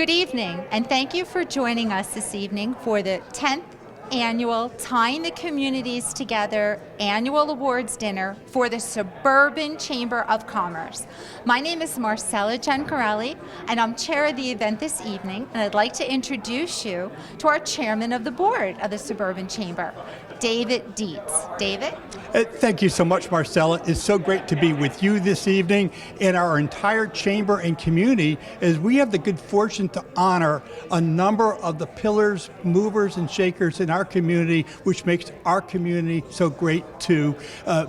Good evening, and thank you for joining us this evening for the 10th annual Tying the Communities Together annual awards dinner for the Suburban Chamber of Commerce. My name is Marcella Giancarelli, and I'm chair of the event this evening, and I'd like to introduce you to our chairman of the board of the Suburban Chamber, David Dietz. David? Thank you so much, Marcella. It's so great to be with you this evening and our entire chamber and community as we have the good fortune to honor a number of the pillars, movers, and shakers in our community, which makes our community so great to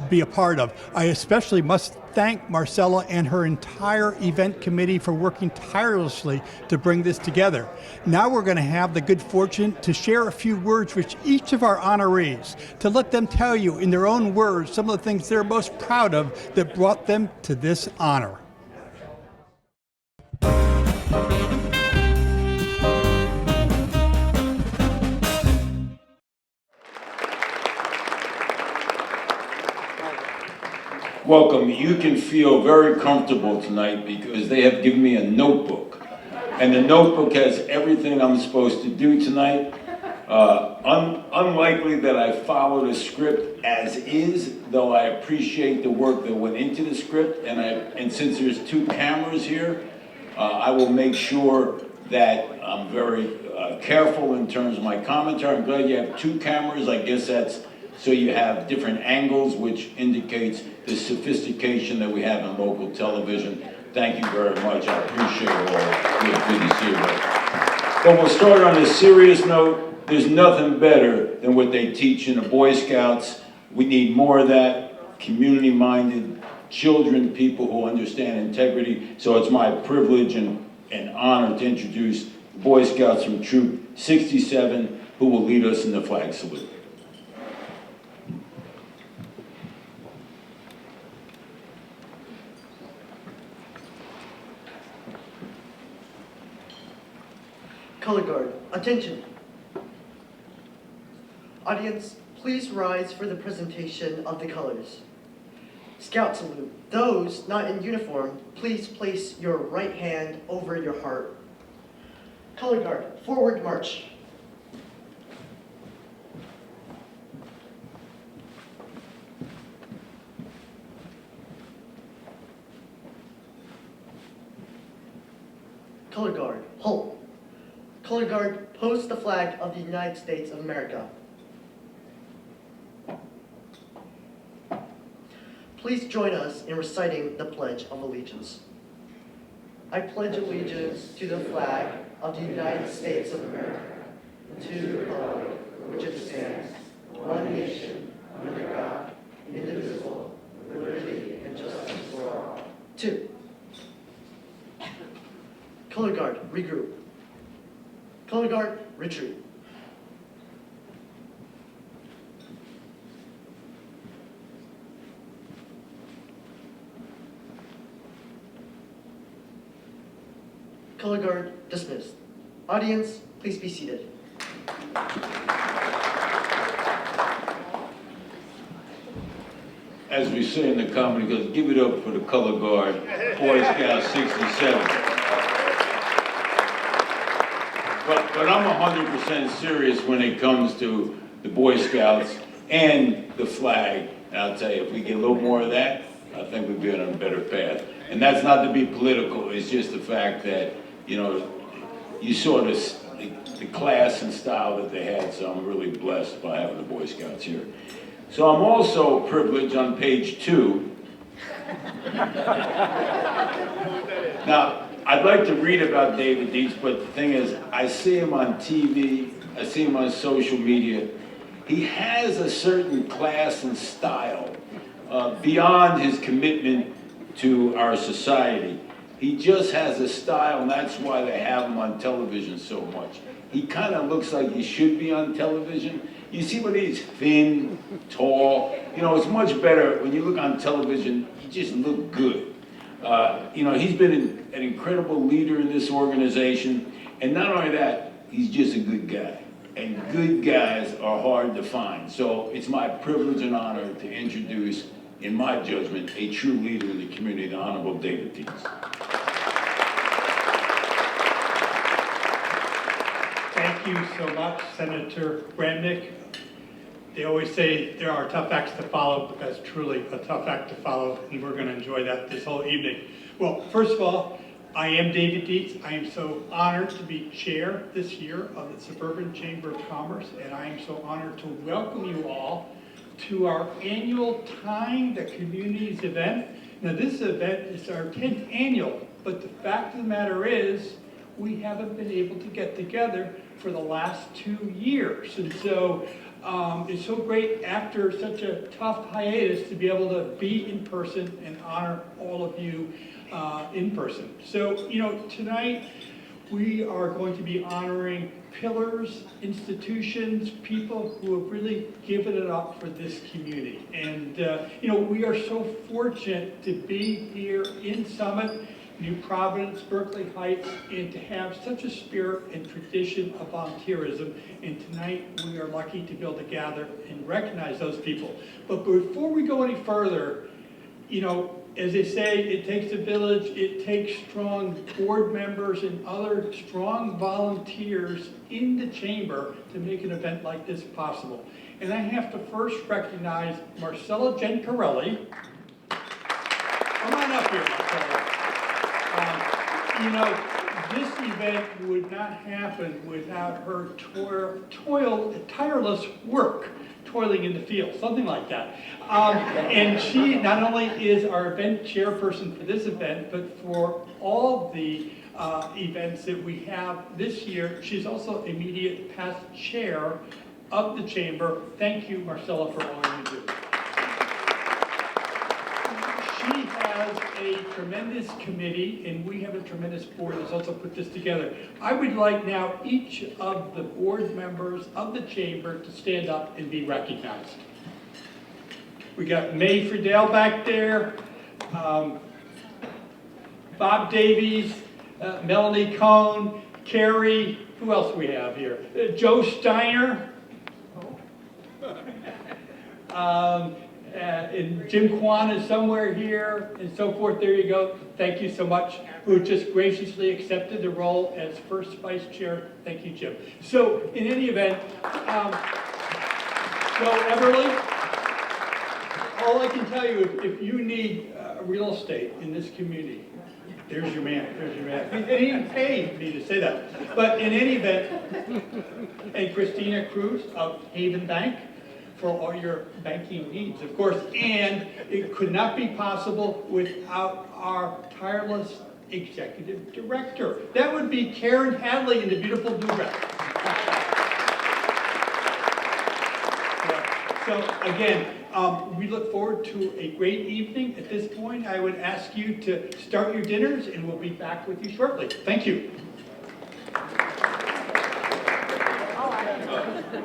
be a part of. I especially must thank Marcella and her entire event committee for working tirelessly to bring this together. Now we're going to have the good fortune to share a few words with each of our honorees, to let them tell you in their own words some of the things they're most proud of that brought them to this honor. Welcome. You can feel very comfortable tonight because they have given me a notebook. And the notebook has everything I'm supposed to do tonight. Unlikely that I followed a script as is, though I appreciate the work that went into the script. And since there's two cameras here, I will make sure that I'm very careful in terms of my commentary. I'm glad you have two cameras. I guess that's so you have different angles, which indicates the sophistication that we have in local television. Thank you very much. I appreciate it all. It's good to see you. But we'll start on a serious note. There's nothing better than what they teach in the Boy Scouts. We need more of that. Community-minded children, people who understand integrity. So it's my privilege and honor to introduce the Boy Scouts from Troop 67, who will lead us in the flag salute. Color Guard, attention. Audience, please rise for the presentation of the colors. Scout salute. Those not in uniform, please place your right hand over your heart. Color Guard, forward march. Color Guard, halt. Color Guard, post the flag of the United States of America. Please join us in reciting the Pledge of Allegiance. I pledge allegiance to the flag of the United States of America, and to the republic which it stands, one nation, under God, indivisible, with liberty and justice for all. 2. Color Guard, regroup. Color Guard, retreat. Color Guard, dismissed. Audience, please be seated. As we say in the comedy, goes, give it up for the Color Guard, Boy Scout 67. But I'm 100% serious when it comes to the Boy Scouts and the flag. And I'll tell you, if we get a little more of that, I think we'd be on a better path. And that's not to be political, it's just the fact that, you know, you saw this, the class and style that they had, so I'm really blessed by having the Boy Scouts here. So I'm also privileged on page 2. Now, I'd like to read about David Dietz, but the thing is, I see him on TV, I see him on social media. He has a certain class and style beyond his commitment to our society. He just has a style, and that's why they have him on television so much. He kind of looks like he should be on television. You see when he's thin, tall, you know, it's much better when you look on television, you just look good. You know, he's been an incredible leader in this organization, and not only that, he's just a good guy. And good guys are hard to find. So it's my privilege and honor to introduce, in my judgment, a true leader in the community, the Honorable David Dietz. Thank you so much, Senator Bramnick. They always say there are tough acts to follow, but that's truly a tough act to follow, and we're going to enjoy that this whole evening. Well, first of all, I am David Dietz. I am so honored to be chair this year of the Suburban Chamber of Commerce, and I am so honored to welcome you all to our annual Tying the Communities event. Now, this event is our 10th annual, but the fact of the matter is, we haven't been able to get together for the last 2 years. And so it's so great after such a tough hiatus to be able to be in person and honor all of you in person. So, tonight we are going to be honoring pillars, institutions, people who have really given it up for this community. And, we are so fortunate to be here in Summit, New Providence, Berkeley Heights, and to have such a spirit and tradition of volunteerism. And tonight we are lucky to be able to gather and recognize those people. But before we go any further, as they say, it takes a village, it takes strong board members and other strong volunteers in the chamber to make an event like this possible. And I have to first recognize Marcella Gencarelli. Come on up here, Marcella. This event would not happen without her tireless work, toiling in the field, something like that. And she not only is our event chairperson for this event, but for all the events that we have this year, she's also immediate past chair of the chamber. Thank you, Marcella, for all you do. She has a tremendous committee, and we have a tremendous board that's also put this together. I would like now each of the board members of the chamber to stand up and be recognized. We got May Friedel back there, Bob Davies, Melanie Cohn, Carrie, who else we have here? Joe Steiner. And Jim Kwan is somewhere here, and so forth. There you go. Thank you so much, who just graciously accepted the role as first vice chair. Thank you, Jim. So, in any event, Joe Everly, all I can tell you is if you need real estate in this community, there's your man, there's your man. He didn't pay me to say that. But in any event, and Christina Cruz of Haven Bank, for all your banking needs, of course, and it could not be possible without our tireless executive director. That would be Karen Hadley in the beautiful blue dress. So again, we look forward to a great evening. At this point, I would ask you to start your dinners, and we'll be back with you shortly. Thank you.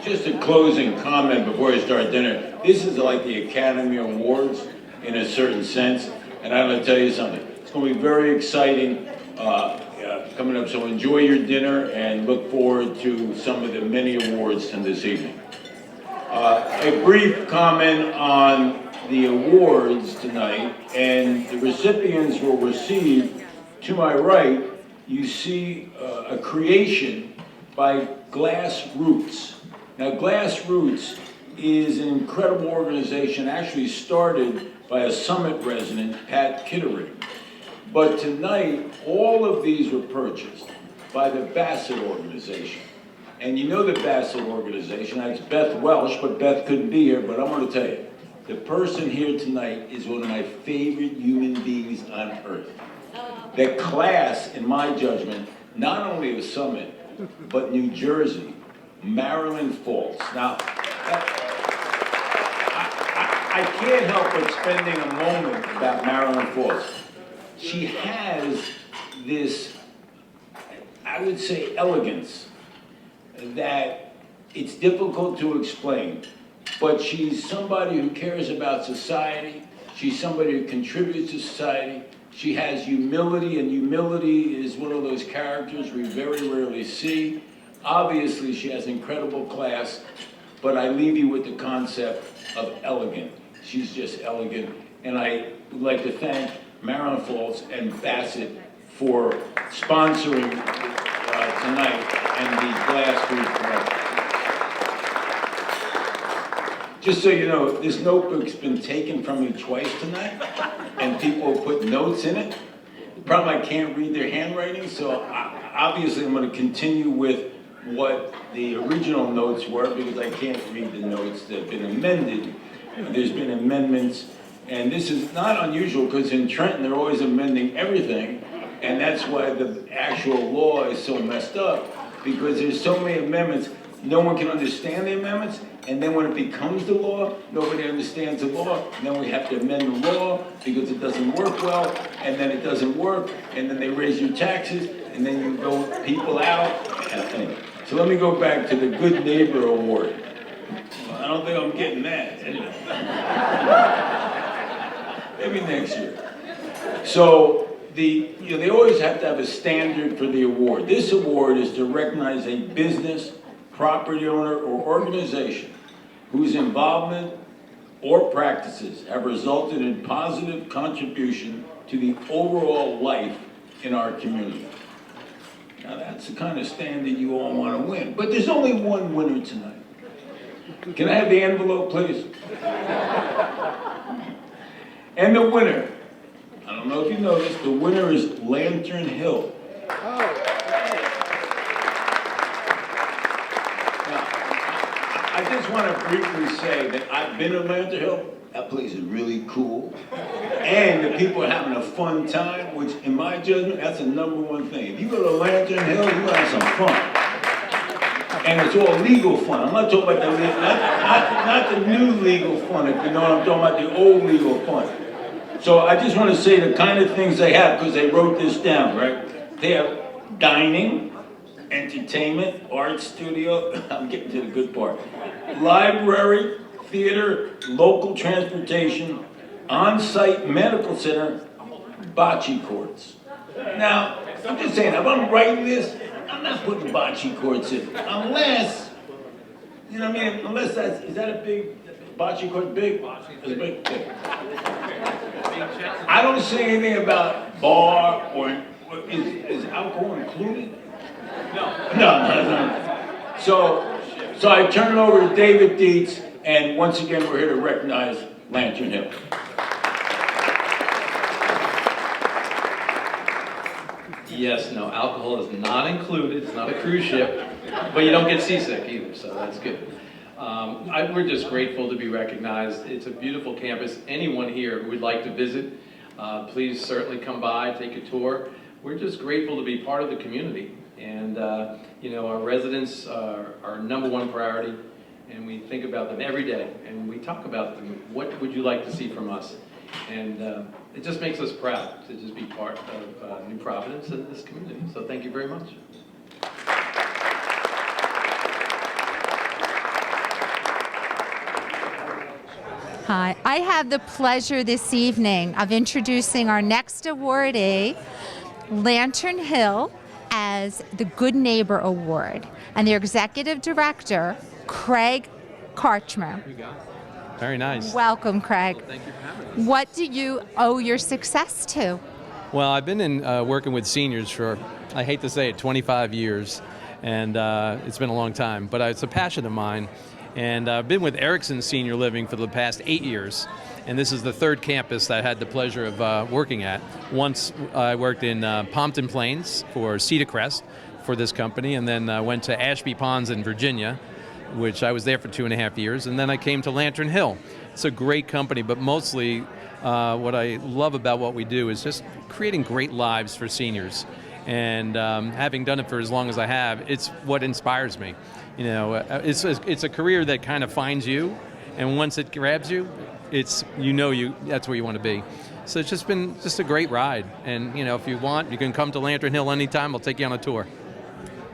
Just a closing comment before I start dinner. This is like the Academy Awards in a certain sense, and I'm going to tell you something. It's going to be very exciting coming up, so enjoy your dinner and look forward to some of the many awards from this evening. A brief comment on the awards tonight, and the recipients will receive, to my right, you see a creation by Glassroots. Now, Glassroots is an incredible organization, actually started by a Summit resident, Pat Kittering. But tonight, all of these were purchased by the Bassett organization. And you know the Bassett organization, that's Beth Welsh, but Beth couldn't be here, but I'm going to tell you, the person here tonight is one of my favorite human beings on earth. The class, in my judgment, not only of Summit, but New Jersey, Marilyn Falls. Now, I can't help but spending a moment about Marilyn Falls. She has this, I would say, elegance that it's difficult to explain, but she's somebody who cares about society. She's somebody who contributes to society. She has humility, and humility is one of those characters we very rarely see. Obviously, she has incredible class, but I leave you with the concept of elegant. She's just elegant, and I would like to thank Marilyn Falls and Bassett for sponsoring tonight and the glass roof collection. Just so you know, this notebook's been taken from me twice tonight, and people put notes in it. The problem, I can't read their handwriting, so obviously I'm going to continue with what the original notes were, because I can't read the notes that have been amended. There's been amendments, and this is not unusual, because in Trenton they're always amending everything, and that's why the actual law is so messed up, because there's so many amendments, no one can understand the amendments, and then when it becomes the law, nobody understands the law, and then we have to amend the law because it doesn't work well, and then it doesn't work, and then they raise your taxes, and then you vote people out. Anyway, so let me go back to the Good Neighbor Award. Well, I don't think I'm getting that. Anyway. Maybe next year. So they always have to have a standard for the award. This award is to recognize a business, property owner, or organization whose involvement or practices have resulted in positive contribution to the overall life in our community. Now that's the kind of standard you all want to win. But there's only one winner tonight. Can I have the envelope, please? And the winner, I don't know if you know this, the winner is Lantern Hill. I just want to briefly say that I've been to Lantern Hill. That place is really cool. And the people are having a fun time, which in my judgment, that's the #1 thing. If you go to Lantern Hill, you're going to have some fun. And it's all legal fun. I'm not talking about not the new legal fun, if you know what I'm talking about, the old legal fun. So I just want to say the kind of things they have, because they wrote this down, right? They have dining, entertainment, art studio, I'm getting to the good part, library, theater, local transportation, on-site medical center, bocce courts. Now, I'm just saying, if I'm writing this, I'm not putting bocce courts in, unless, you know what I mean, unless is that a big, bocce court big? It's big. I don't say anything about bar, or is alcohol included? No. So I turn it over to David Dietz, and once again, we're here to recognize Lantern Hill. Yes, no, alcohol is not included. It's not a cruise ship, but you don't get seasick either, so that's good. We're just grateful to be recognized. It's a beautiful campus. Anyone here who would like to visit, please certainly come by, take a tour. We're just grateful to be part of the community. And, you know, our residents are our #1 priority, and we think about them every day, and we talk about them. What would you like to see from us? And it just makes us proud to just be part of New Providence and this community. So thank you very much. Hi, I have the pleasure this evening of introducing our next awardee, Lantern Hill, as the Good Neighbor Award, and their executive director, Craig Karchmer. Very nice. Welcome, Craig. Thank you for having us. What do you owe your success to? Well, I've been working with seniors for, I hate to say it, 25 years, and it's been a long time, but it's a passion of mine. And I've been with Erickson Senior Living for the past 8 years, and this is the 3rd campus that I had the pleasure of working at. Once I worked in Pompton Plains for Cedar Crest for this company, and then went to Ashby Ponds in Virginia, which I was there for 2.5 years, and then I came to Lantern Hill. It's a great company, but mostly what I love about what we do is just creating great lives for seniors. And having done it for as long as I have, it's what inspires me. You know, it's a career that kind of finds you, and once it grabs you, that's where you want to be. So it's just been a great ride. And you know, if you want, you can come to Lantern Hill anytime. I'll take you on a tour.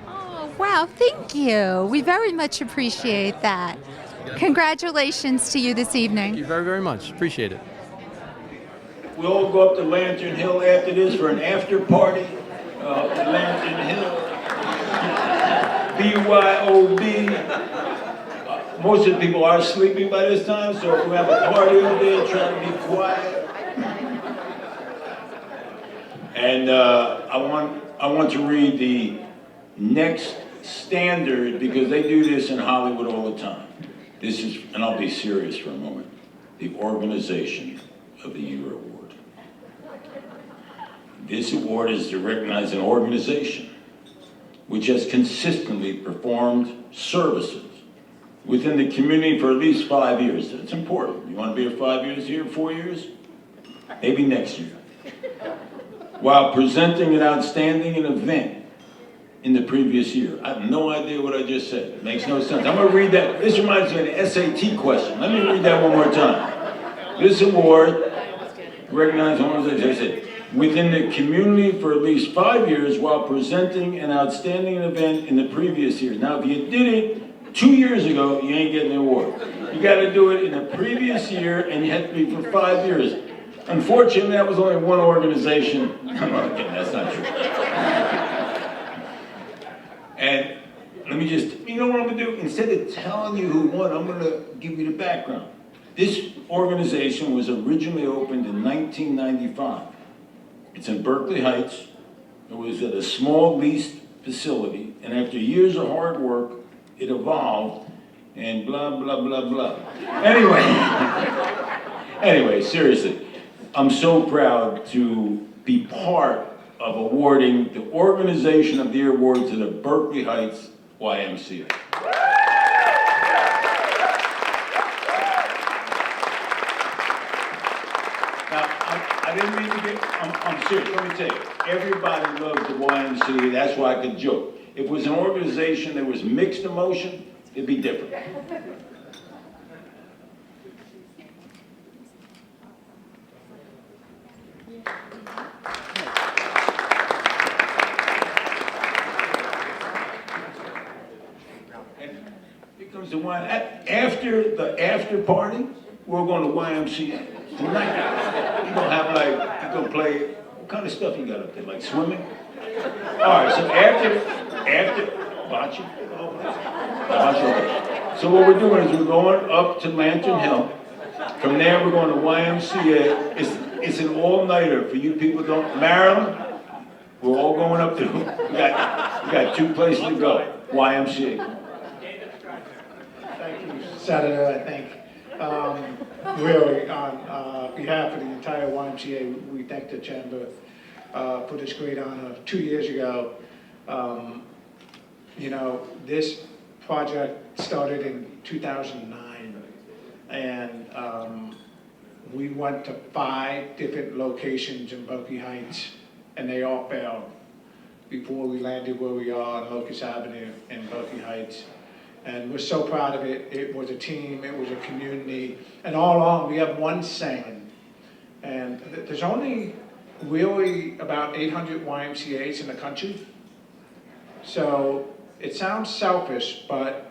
Oh, wow, thank you. We very much appreciate that. Congratulations to you this evening. Thank you very, very much. Appreciate it. We'll all go up to Lantern Hill after this for an after party. Lantern Hill. BYOB. Most of the people are sleeping by this time, so if we have a party over there, try to be quiet. And I want to read next standard, because they do this in Hollywood all the time. This is, and I'll be serious for a moment, the Organization of the Year Award. This award is to recognize an organization which has consistently performed services within the community for at least 5 years. That's important. You want to be here 5 years, here 4 years? Maybe next year. While presenting an outstanding event in the previous year. I have no idea what I just said. It makes no sense. I'm going to read that. This reminds me of an SAT question. Let me read that one more time. This award recognizes organizations, I said, within the community for at least 5 years while presenting an outstanding event in the previous year. Now, if you did it 2 years ago, you ain't getting the award. You got to do it in the previous year, and you have to be for 5 years. Unfortunately, that was only one organization. I'm not kidding, that's not true. And let me just, you know what I'm going to do? Instead of telling you who won, I'm going to give you the background. This organization was originally opened in 1995. It's in Berkeley Heights. It was at a small leased facility, and after years of hard work, it evolved, and blah, blah, blah, blah. Anyway, seriously, I'm so proud to be part of awarding the Organization of the Year Award to the Berkeley Heights YMCA. Now, I didn't mean to get, I'm serious, let me tell you, everybody loves the YMCA, that's why I could joke. If it was an organization that was mixed emotion, it'd be different. The one after the after party, we're going to YMCA tonight. You're gonna have like, you're gonna play, what kind of stuff you got up there, like swimming? All right, so after bocce. So what we're doing is we're going up to Lantern Hill. From there we're going to YMCA. It's an all-nighter for you people don't, Maryland, we're all going up to, we got 2 places to go, YMCA. Thank you, Senator. I think really on behalf of the entire YMCA, we thank the Chamber for this great honor. 2 years ago, you know, this project started in 2009, and we went to 5 different locations in Berkeley Heights, and they all failed before we landed where we are on Locust Avenue in Berkeley Heights. And we're so proud of it. It was a team, it was a community, and all along we have one saying. And there's only really about 800 YMCAs in the country. So it sounds selfish, but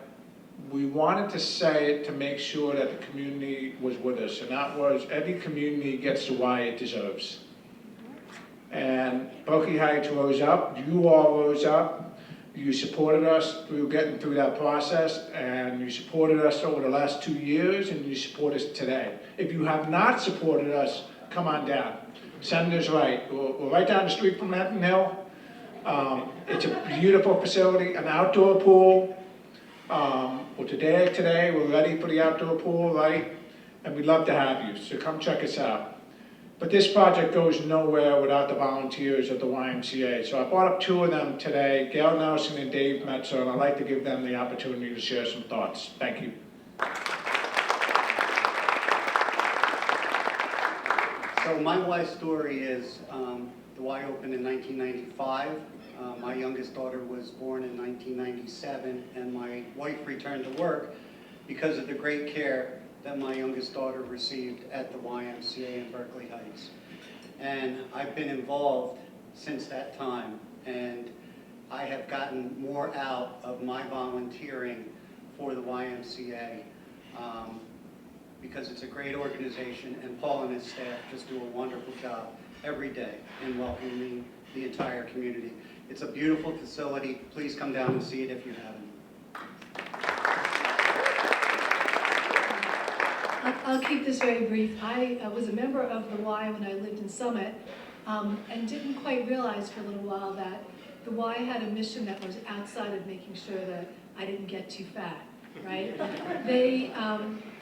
we wanted to say it to make sure that the community was with us. And that was, every community gets the Y it deserves. And Berkeley Heights rose up, you all rose up. You supported us through getting through that process, and you supported us over the last 2 years, and you support us today. If you have not supported us, come on down. Senator's right. We're right down the street from Lantern Hill. It's a beautiful facility, an outdoor pool. Well, today we're ready for the outdoor pool, right? And we'd love to have you, so come check us out. But this project goes nowhere without the volunteers of the YMCA. So I brought up 2 of them today, Gail Nelson and Dave Metzer, and I'd like to give them the opportunity to share some thoughts. Thank you. So my Y story is, the Y opened in 1995. My youngest daughter was born in 1997, and my wife returned to work because of the great care that my youngest daughter received at the YMCA in Berkeley Heights. And I've been involved since that time, and I have gotten more out of my volunteering for the YMCA because it's a great organization, and Paul and his staff just do a wonderful job every day in welcoming the entire community. It's a beautiful facility. Please come down and see it if you haven't. I'll keep this very brief. I was a member of the Y when I lived in Summit, and didn't quite realize for a little while that the Y had a mission that was outside of making sure that I didn't get too fat, right? They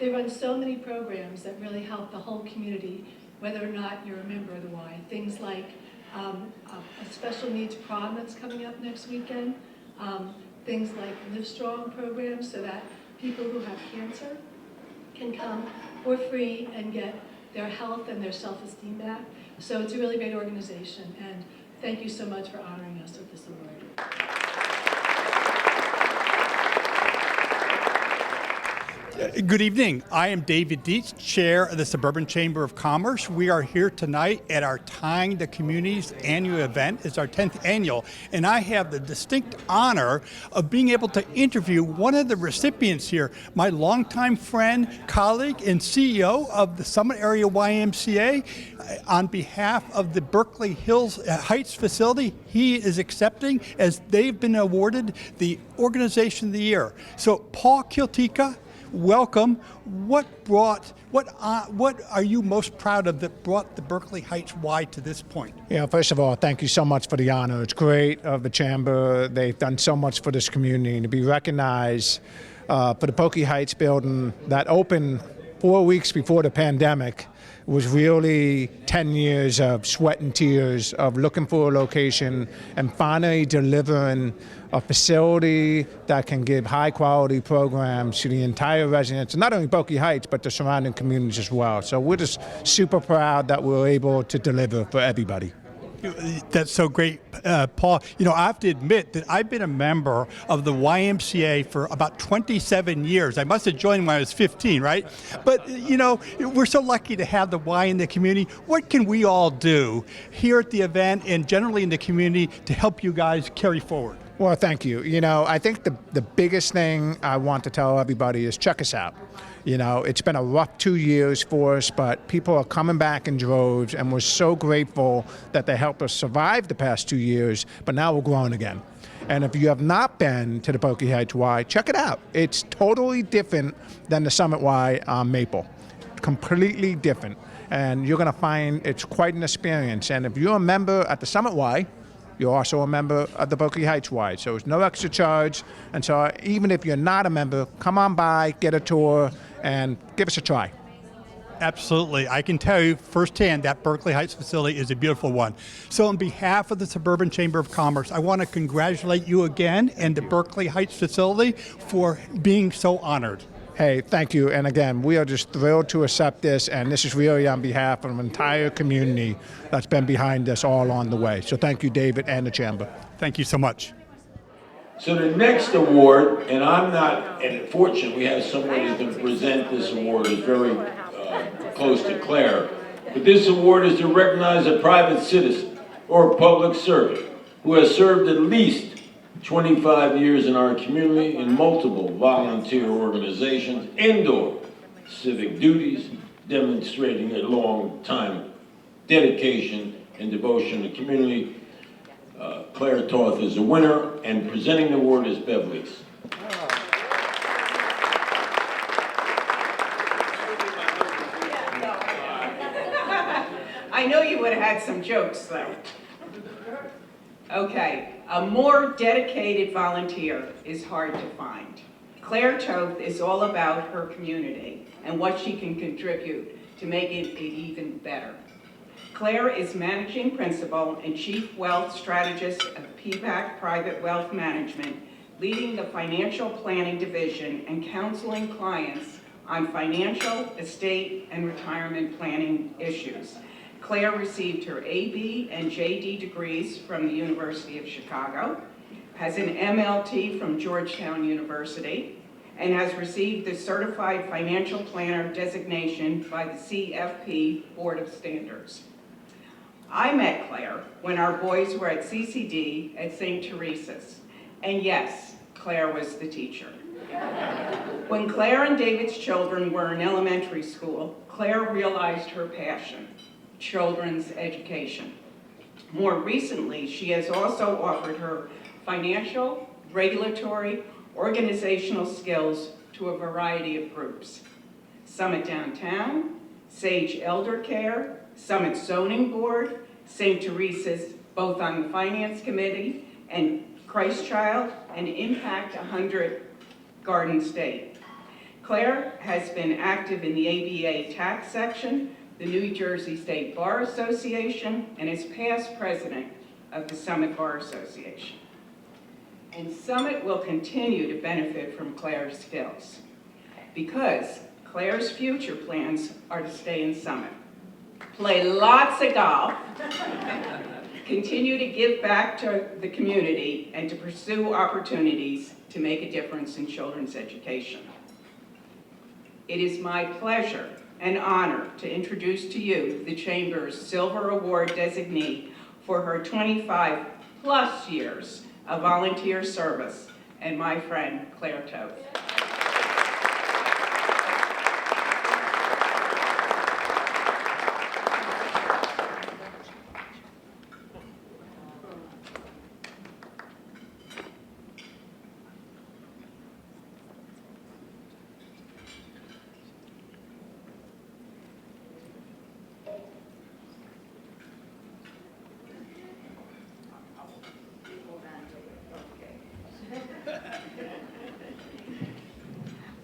run so many programs that really help the whole community, whether or not you're a member of the Y. Things like a special needs prom that's coming up next weekend. Things like Live Strong programs so that people who have cancer can come for free and get their health and their self-esteem back. So it's a really great organization, and thank you so much for honoring us with this award. Good evening. I am David Dietz, Chair of the Suburban Chamber of Commerce. We are here tonight at our Tying the Communities annual event. It's our 10th annual, and I have the distinct honor of being able to interview one of the recipients here, my longtime friend, colleague, and CEO of the Summit Area YMCA. On behalf of the Berkeley Heights facility, he is accepting, as they've been awarded, the Organization of the Year. So, Paul Kiltica, welcome. What are you most proud of that brought the Berkeley Heights Y to this point? Yeah, first of all, thank you so much for the honor. It's great of the Chamber. They've done so much for this community, and to be recognized for the Berkeley Heights building that opened 4 weeks before the pandemic was really 10 years of sweat and tears of looking for a location and finally delivering a facility that can give high quality programs to the entire residents, not only Berkeley Heights, but the surrounding communities as well. So we're just super proud that we're able to deliver for everybody. That's so great, Paul. You know, I have to admit that I've been a member of the YMCA for about 27 years. I must have joined when I was 15, right? But, you know, we're so lucky to have the Y in the community. What can we all do here at the event and generally in the community to help you guys carry forward? Well, thank you. You know, I think the biggest thing I want to tell everybody is check us out. You know, it's been a rough 2 years for us, but people are coming back in droves, and we're so grateful that they helped us survive the past 2 years, but now we're growing again. And if you have not been to the Berkeley Heights Y, check it out. It's totally different than the Summit Y on Maple. Completely different. And you're going to find it's quite an experience. And if you're a member at the Summit Y, you're also a member of the Berkeley Heights Y, so it's no extra charge. And so even if you're not a member, come on by, get a tour, and give us a try. Absolutely. I can tell you firsthand that Berkeley Heights facility is a beautiful one. So on behalf of the Suburban Chamber of Commerce, I want to congratulate you again and the Berkeley Heights facility for being so honored. Hey, thank you. And again, we are just thrilled to accept this, and this is really on behalf of an entire community that's been behind us all along the way. So thank you, David, and the Chamber. Thank you so much. So the next award, and I'm not, and fortunate we have somebody to present this award who's very close to Claire, but this award is to recognize a private citizen or public servant who has served at least 25 years in our community in multiple volunteer organizations, indoor civic duties, demonstrating a long time dedication and devotion to community. Claire Toth is the winner, and presenting the award is Beverly's. I know you would have had some jokes, though. Okay, a more dedicated volunteer is hard to find. Claire Toth is all about her community and what she can contribute to make it even better. Claire is Managing Principal and Chief Wealth Strategist of PPAC Private Wealth Management, leading the Financial Planning Division and counseling clients on financial, estate, and retirement planning issues. Claire received her AB and JD degrees from the University of Chicago, has an MLT from Georgetown University, and has received the Certified Financial Planner designation by the CFP Board of Standards. I met Claire when our boys were at CCD at St. Teresa's, and yes, Claire was the teacher. When Claire and David's children were in elementary school, Claire realized her passion: children's education. More recently, she has also offered her financial, regulatory, organizational skills to a variety of groups: Summit Downtown, Sage Elder Care, Summit Zoning Board, St. Teresa's, both on the Finance Committee, and Christchild, and Impact 100 Garden State. Claire has been active in the ABA tax section, the New Jersey State Bar Association, and is past president of the Summit Bar Association. And Summit will continue to benefit from Claire's skills because Claire's future plans are to stay in Summit, play lots of golf, continue to give back to the community, and to pursue opportunities to make a difference in children's education. It is my pleasure and honor to introduce to you the Chamber's Silver Award designee for her 25+ years of volunteer service, and my friend, Claire Toth.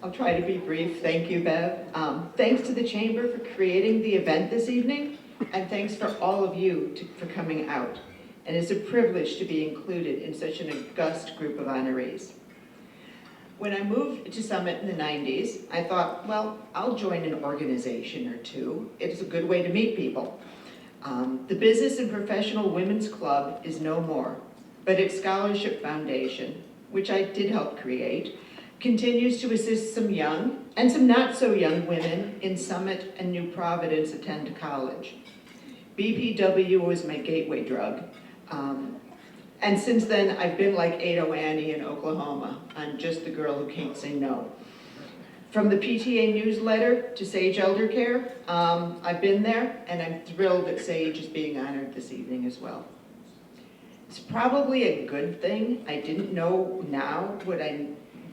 I'll try to be brief. Thank you, Bev. Thanks to the Chamber for creating the event this evening, and thanks for all of you for coming out. And it's a privilege to be included in such an august group of honorees. When I moved to Summit in the 90s, I thought, well, I'll join an organization or two. It's a good way to meet people. The Business and Professional Women's Club is no more, but its Scholarship Foundation, which I did help create, continues to assist some young and some not so young women in Summit and New Providence attend college. BPW was my gateway drug. And since then, I've been like Ado Annie in Oklahoma. I'm just the girl who can't say no. From the PTA newsletter to Sage Elder Care, I've been there, and I'm thrilled that Sage is being honored this evening as well. It's probably a good thing. I didn't know now what I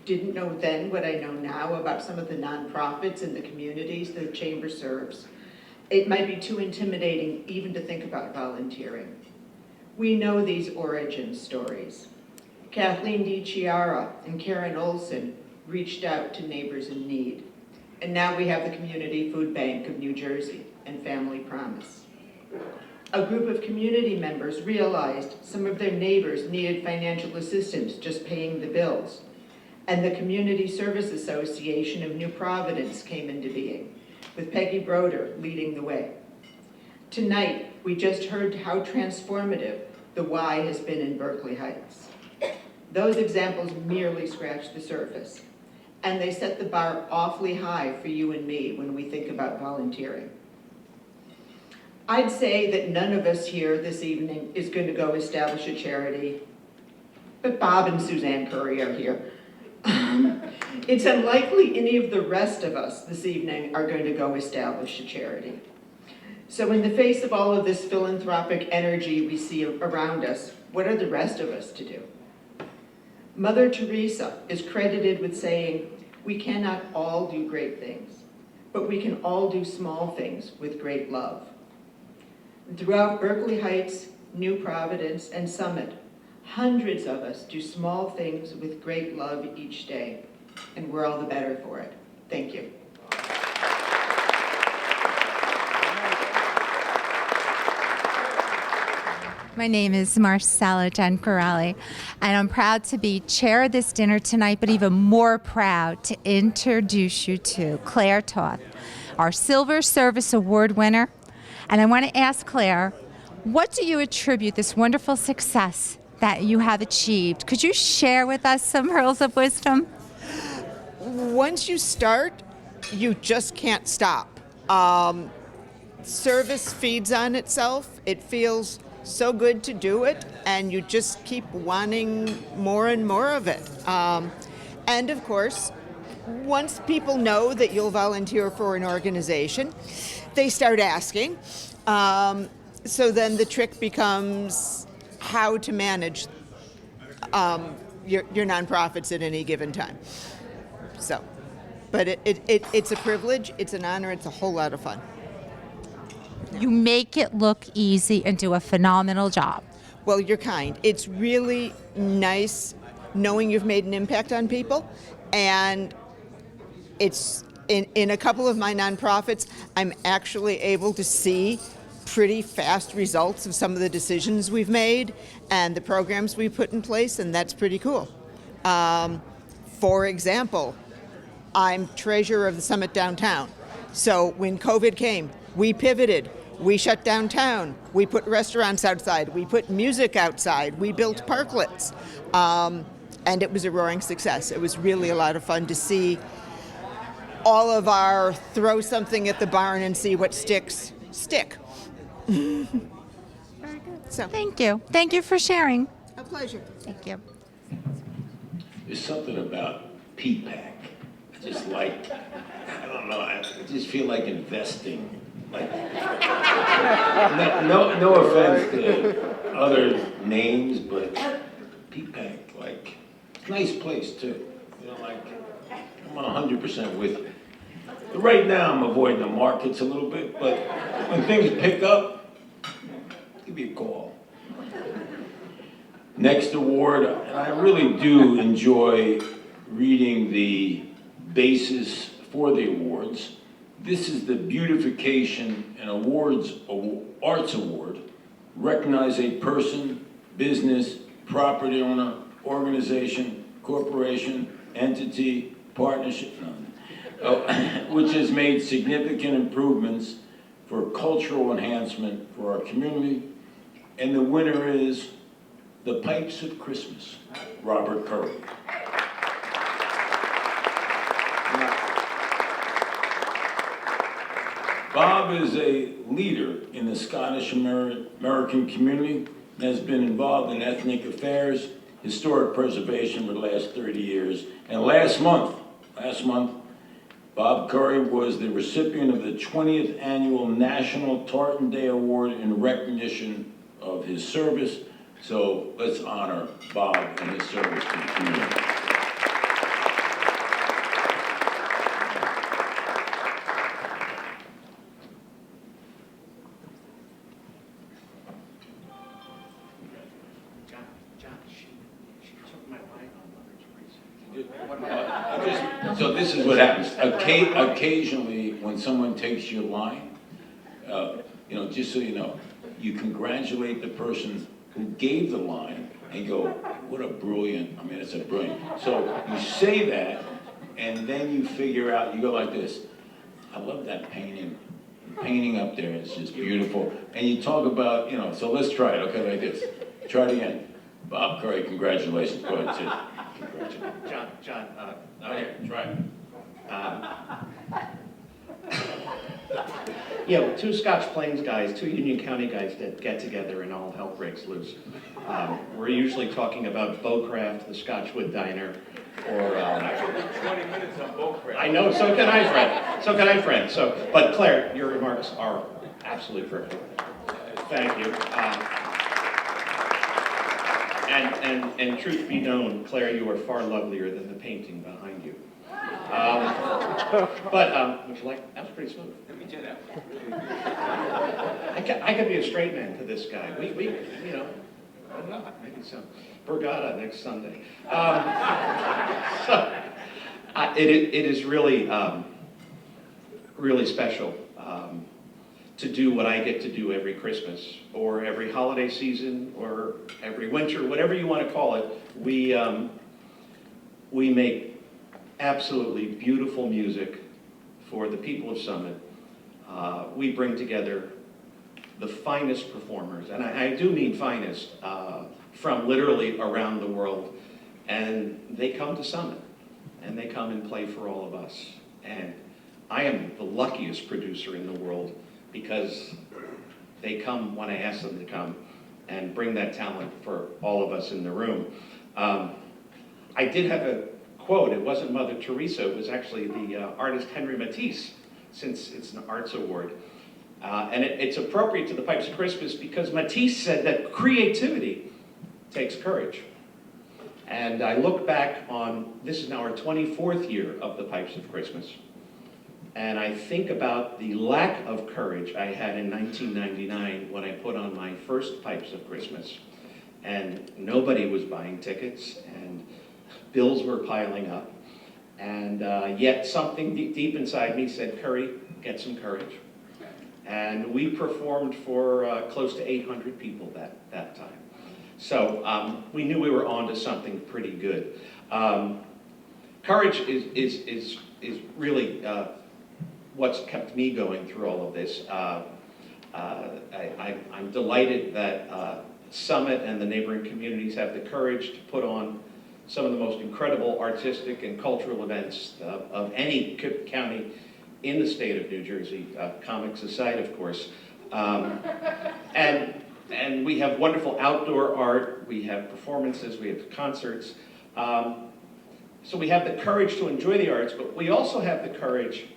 didn't know then what I know now about some of the nonprofits in the communities the Chamber serves. It might be too intimidating even to think about volunteering. We know these origin stories. Kathleen DiChiara and Karen Olson reached out to neighbors in need. And now we have the Community Food Bank of New Jersey and Family Promise. A group of community members realized some of their neighbors needed financial assistance just paying the bills. And the Community Service Association of New Providence came into being, with Peggy Broder leading the way. Tonight, we just heard how transformative the Y has been in Berkeley Heights. Those examples merely scratch the surface, and they set the bar awfully high for you and me when we think about volunteering. I'd say that none of us here this evening is going to go establish a charity, but Bob and Suzanne Curry are here. It's unlikely any of the rest of us this evening are going to go establish a charity. So in the face of all of this philanthropic energy we see around us, what are the rest of us to do? Mother Teresa is credited with saying, we cannot all do great things, but we can all do small things with great love. And throughout Berkeley Heights, New Providence, and Summit, hundreds of us do small things with great love each day, and we're all the better for it. Thank you. My name is Marcella Giancorelli, and I'm proud to be chair of this dinner tonight, but even more proud to introduce you to Claire Toth, our Silver Service Award winner. And I want to ask Claire, what do you attribute this wonderful success that you have achieved? Could you share with us some pearls of wisdom? Once you start, you just can't stop. Service feeds on itself. It feels so good to do it, and you just keep wanting more and more of it. And of course, once people know that you'll volunteer for an organization, they start asking. So then the trick becomes how to manage your nonprofits at any given time. So, but it's a privilege, it's an honor, it's a whole lot of fun. You make it look easy and do a phenomenal job. Well, you're kind. It's really nice knowing you've made an impact on people, and it's in a couple of my nonprofits, I'm actually able to see pretty fast results of some of the decisions we've made and the programs we put in place, and that's pretty cool. For example, I'm treasurer of the Summit Downtown. So when COVID came, we pivoted. We shut downtown. We put restaurants outside. We put music outside. We built parklets. And it was a roaring success. It was really a lot of fun to see all of our throw something at the barn and see what sticks, stick. Very good. So, Thank you. Thank you for sharing. a pleasure. Thank you. There's something about P-PAC. I just like, I don't know, I just feel like investing. Like, no offense to other names, but P-PAC, like, it's a nice place too. You know, like, I'm 100% with you. Right now, I'm avoiding the markets a little bit, but when things pick up, give me a call. Next award, and I really do enjoy reading the basis for the awards. This is the Beautification and Arts Award. Recognize a person, business, property owner, organization, corporation, entity, partnership, which has made significant improvements for cultural enhancement for our community. And the winner is The Pipes of Christmas, Robert Curry. Bob is a leader in the Scottish American community and has been involved in ethnic affairs, historic preservation for the last 30 years. And last month, Bob Curry was the recipient of the 20th Annual National Tartan Day Award in recognition of his service. So let's honor Bob and his service to the community. So this is what happens. Occasionally, when someone takes your line, you know, just so you know, you congratulate the person who gave the line and go, what a brilliant, I mean, it's a brilliant. So you say that, and then you figure out, you go like this, I love that painting. The painting up there is just beautiful. And you talk about, you know, so let's try it, okay, like this. Try it again. Bob Curry, congratulations. Go ahead, Sid. Congratulations. John, okay, try it. Yeah, well, two Scotch Plains guys, two Union County guys that get together and all hell breaks loose. We're usually talking about Beaucraft, the Scotchwood Diner, or... I could do 20 minutes on Beaucraft. I know, so can I, Fred. So can I, Fred. So, but Claire, your remarks are absolutely perfect. Thank you. And truth be known, Claire, you are far lovelier than the painting behind you. But would you like? That was pretty smooth. Let me do that. I could be a straight man to this guy. We you know, I don't know, maybe some Borgata next Sunday. It is really really special to do what I get to do every Christmas or every holiday season or every winter, whatever you want to call it. We make absolutely beautiful music for the people of Summit. We bring together the finest performers, and I do mean finest, from literally around the world, and they come to Summit, and they come and play for all of us. And I am the luckiest producer in the world because they come when I ask them to come and bring that talent for all of us in the room. I did have a quote. It wasn't Mother Teresa. It was actually the artist Henry Matisse, since it's an arts award. And it's appropriate to the Pipes of Christmas because Matisse said that creativity takes courage. And I look back on, this is now our 24th year of the Pipes of Christmas. And I think about the lack of courage I had in 1999 when I put on my first Pipes of Christmas. and nobody was buying tickets, and bills were piling up. And yet something deep inside me said, Curry, get some courage. And we performed for close to 800 people that time. So we knew we were onto something pretty good. Courage is really what's kept me going through all of this. I'm delighted that Summit and the neighboring communities have the courage to put on some of the most incredible artistic and cultural events of any county in the state of New Jersey, comics aside, of course. And we have wonderful outdoor art, we have performances, we have concerts. So we have the courage to enjoy the arts, but we also have the courage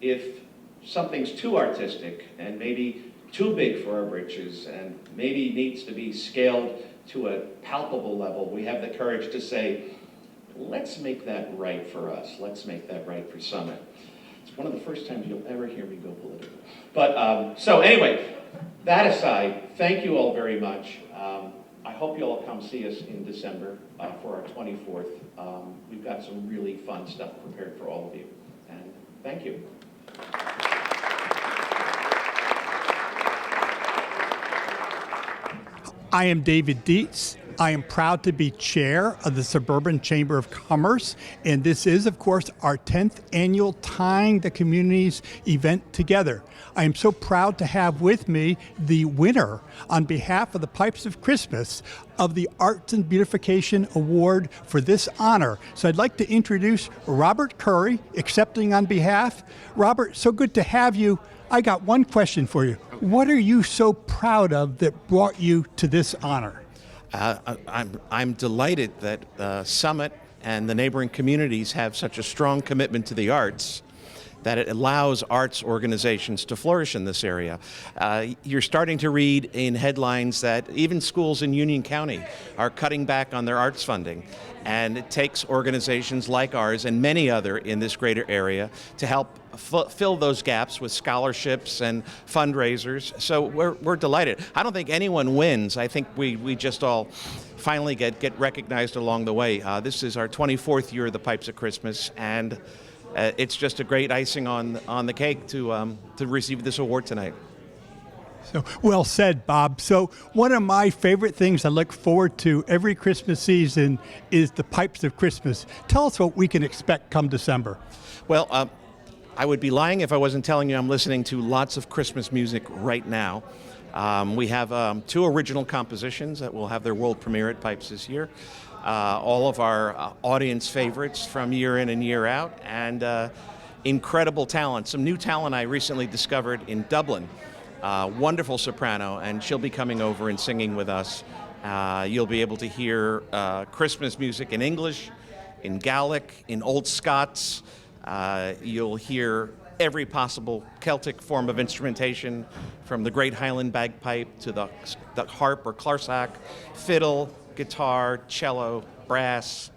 if something's too artistic and maybe too big for our britches and maybe needs to be scaled to a palpable level, we have the courage to say, let's make that right for us. Let's make that right for Summit. It's one of the first times you'll ever hear me go political. But, so anyway, that aside, thank you all very much. I hope you'll all come see us in December for our 24th. We've got some really fun stuff prepared for all of you. And thank you. I am David Dietz. I am proud to be chair of the Suburban Chamber of Commerce, and this is, of course, our 10th annual Tying the Communities event together. I am so proud to have with me the winner, on behalf of the Pipes of Christmas, of the Arts and Beautification Award for this honor. So I'd like to introduce Robert Curry, accepting on behalf. Robert, so good to have you. I got one question for you. What are you so proud of that brought you to this honor? I'm delighted that Summit and the neighboring communities have such a strong commitment to the arts that it allows arts organizations to flourish in this area. You're starting to read in headlines that even schools in Union County are cutting back on their arts funding. And it takes organizations like ours and many other in this greater area to help fill those gaps with scholarships and fundraisers. So we're delighted. I don't think anyone wins. I think we just all finally get recognized along the way. This is our 24th year of the Pipes of Christmas, and it's just a great icing on the cake to receive this award tonight. So well said, Bob. So one of my favorite things I look forward to every Christmas season is the Pipes of Christmas. Tell us what we can expect come December. Well, I would be lying if I wasn't telling you I'm listening to lots of Christmas music right now. We have 2 original compositions that will have their world premiere at Pipes this year. All of our audience favorites from year in and year out, and incredible talent. Some new talent I recently discovered in Dublin. Wonderful soprano, and she'll be coming over and singing with us. You'll be able to hear Christmas music in English, in Gaelic, in Old Scots. You'll hear every possible Celtic form of instrumentation, from the Great Highland Bagpipe to the harp or clarsach, fiddle, guitar, cello, brass.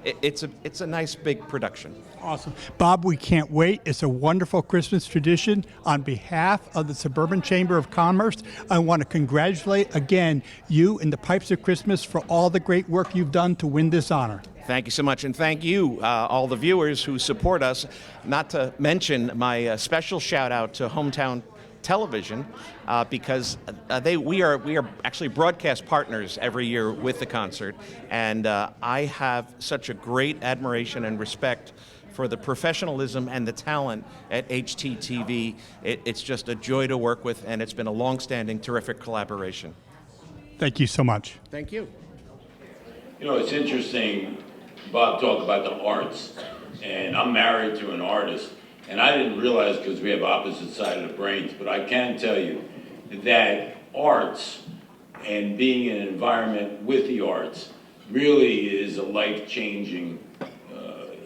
It's a nice big production. Awesome. Bob, we can't wait. It's a wonderful Christmas tradition. On behalf of the Suburban Chamber of Commerce, I want to congratulate again you and the Pipes of Christmas for all the great work you've done to win this honor. Thank you so much, and thank you, all the viewers who support us. Not to mention my special shout out to Hometown Television, because we are actually broadcast partners every year with the concert, and I have such a great admiration and respect for the professionalism and the talent at HTTV. It's just a joy to work with, and it's been a long-standing, terrific collaboration. Thank you so much. Thank you. You know, it's interesting, Bob talked about the arts, and I'm married to an artist, and I didn't realize, because we have opposite side of the brains, but I can tell you that arts and being in an environment with the arts really is a life-changing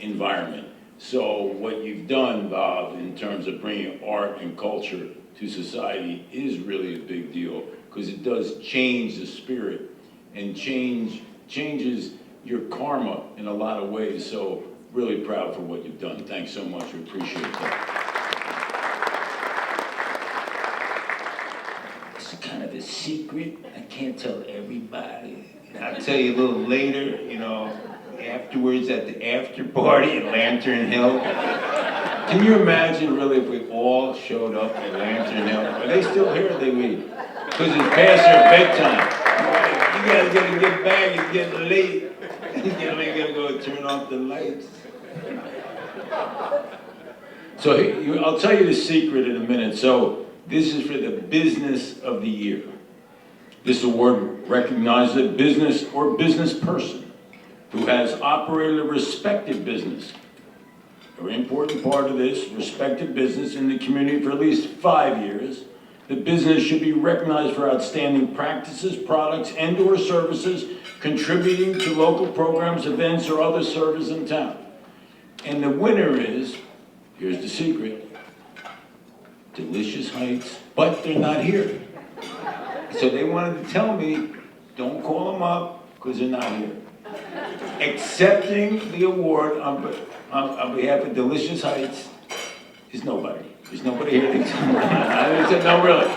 environment. So what you've done, Bob, in terms of bringing art and culture to society is really a big deal, because it does change the spirit and changes your karma in a lot of ways. So really proud for what you've done. Thanks so much. We appreciate that. It's kind of this secret. I can't tell everybody. I'll tell you a little later, afterwards at the after party at Lantern Hill. Can you imagine really if we all showed up at Lantern Hill? Are they still here or they leave? Because it's past their bedtime. You guys gotta get back, it's getting late. You gotta go turn off the lights. So I'll tell you the secret in a minute. So this is for the business of the year. This award recognizes a business or business person who has operated a respected business. A very important part of this, respected business in the community for at least 5 years. The business should be recognized for outstanding practices, products, and/or services contributing to local programs, events, or other service in town. And the winner is, here's the secret, Delicious Heights, but they're not here. So they wanted to tell me, don't call them up because they're not here. Accepting the award on behalf of Delicious Heights is nobody. There's nobody here to accept. I said, no, really.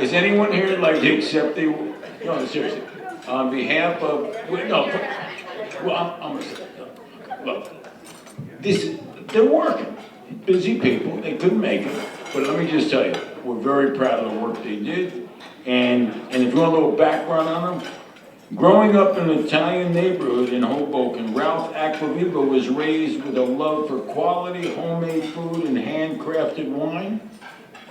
Is anyone here like to accept the award? No, seriously. On behalf of, look, they're working. Busy people, they couldn't make it. But let me just tell you, we're very proud of the work they did. And if you want a little background on them, growing up in an Italian neighborhood in Hoboken, Ralph Acquaviva was raised with a love for quality homemade food and handcrafted wine,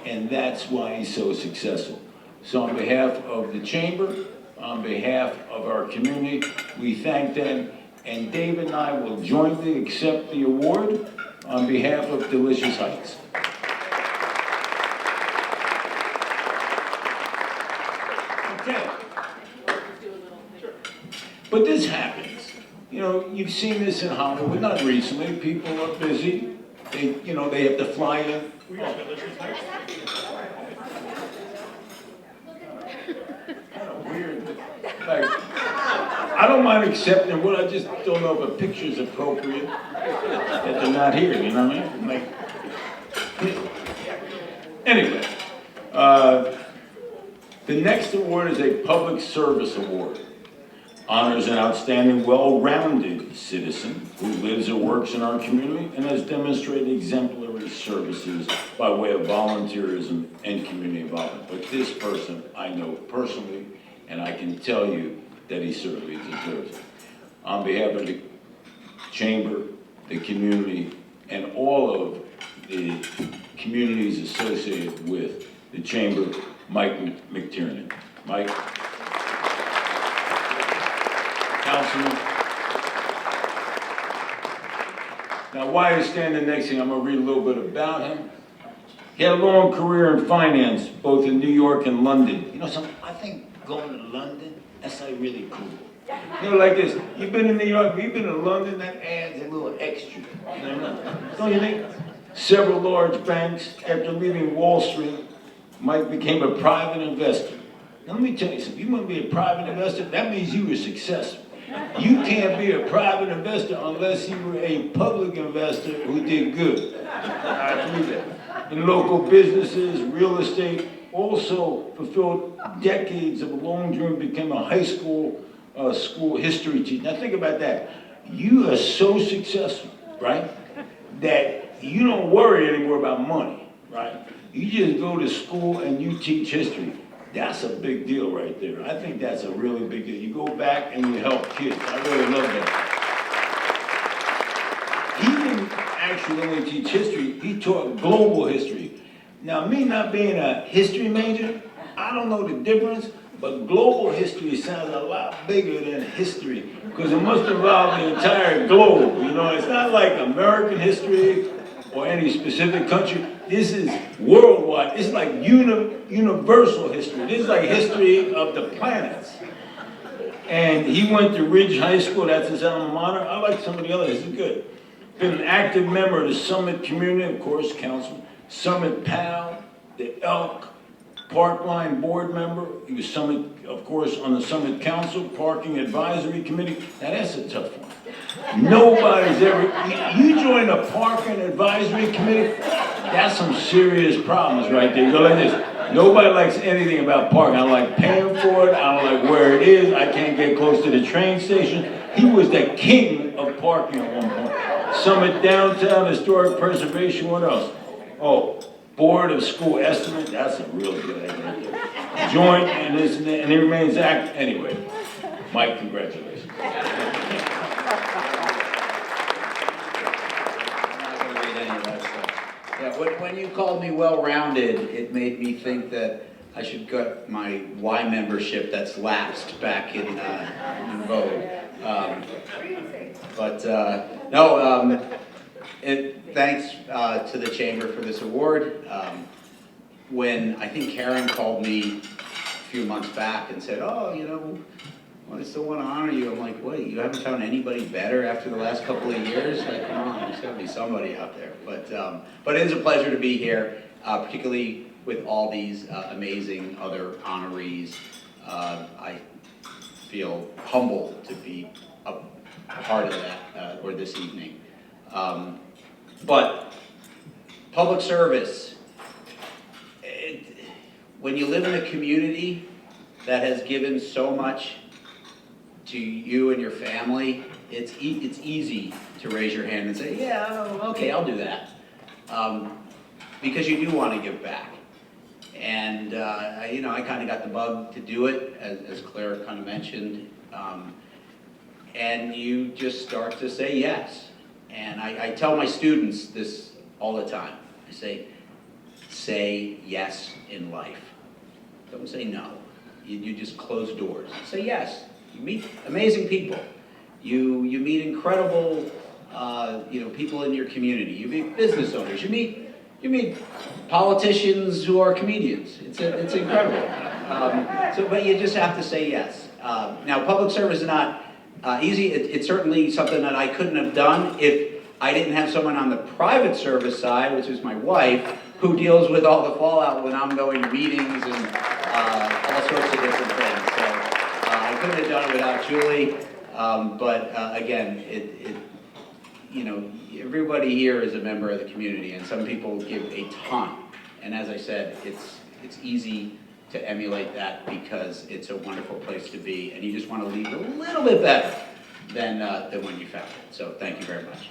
and that's why he's so successful. So on behalf of the Chamber, on behalf of our community, we thank them, and David and I will jointly accept the award on behalf of Delicious Heights. Okay. But this happens. You've seen this in Hollywood, not recently. People are busy. They have to fly in. Kind of weird. I don't mind accepting what I just don't know if a picture is appropriate that they're not here, you know what I mean? Anyway, the next award is a public service award. Honors an outstanding, well-rounded citizen who lives or works in our community and has demonstrated exemplary services by way of volunteerism and community involvement. But this person I know personally, and I can tell you that he certainly deserves it. On behalf of the Chamber, the community, and all of the communities associated with the Chamber, Mike Mctiernan. Mike. Councilman. Now, while you're standing next to him, I'm going to read a little bit about him. He had a long career in finance, both in New York and London. I think going to London, that's like really cool. Like this, you've been in New York, you've been to London, that adds a little extra. Don't you think? Several large banks. After leaving Wall Street, Mike became a private investor. Now, let me tell you something. You want to be a private investor, that means you were successful. You can't be a private investor unless you were a public investor who did good. I believe that. In local businesses, real estate, also fulfilled decades of a long dream, became a high school history teacher. Now think about that. You are so successful, right, that you don't worry anymore about money, right? You just go to school and you teach history. That's a big deal right there. I think that's a really big deal. You go back and you help kids. I really love that. He didn't actually only teach history, he taught global history. Now, me not being a history major, I don't know the difference, but global history sounds a lot bigger than history because it must involve the entire globe. It's not like American history or any specific country. This is worldwide. It's like universal history. This is like history of the planets. And he went to Ridge High School. That's his alma mater. I like some of the others. This is good. Been an active member of the Summit community, of course, councilman. Summit PAL, the Elk, Parkline board member. He was Summit, of course, on the Summit Council, Parking Advisory Committee. Now that's a tough one. Nobody's ever, you join a Parking Advisory Committee, that's some serious problems right there. You go like this. Nobody likes anything about parking. I don't like paying for it. I don't like where it is. I can't get close to the train station. He was the king of parking at one point. Summit Downtown, Historic Preservation, what else? Oh, Board of School Estimate, that's a real good idea. Joint, and this, and he remains active. Anyway, Mike, congratulations. Yeah, when you called me well-rounded, it made me think that I should get my Y membership that's lapsed back in vogue. Thanks to the Chamber for this award. When I think Karen called me a few months back and said, oh, you know, well, I still want to honor you. I'm like, wait, you haven't found anybody better after the last couple of years? Like, come on, there's got to be somebody out there. But it is a pleasure to be here, particularly with all these amazing other honorees. I feel humbled to be a part of that, or this evening. But public service, when you live in a community that has given so much to you and your family, it's easy to raise your hand and say, yeah, okay, I'll do that. Because you do want to give back. And, I kind of got the bug to do it, as Claire kind of mentioned. And you just start to say yes. And I tell my students this all the time. I say yes in life. Don't say no. You just close doors. Say yes. You meet amazing people. You meet incredible, people in your community. You meet business owners. You meet politicians who are comedians. It's incredible. But you just have to say yes. Now, public service is not easy. It's certainly something that I couldn't have done if I didn't have someone on the private service side, which is my wife, who deals with all the fallout when I'm going to meetings and all sorts of different things. So I couldn't have done it without Julie. Again, everybody here is a member of the community, and some people give a ton. And as I said, it's easy to emulate that because it's a wonderful place to be, and you just want to leave it a little bit better than when you found it. So thank you very much.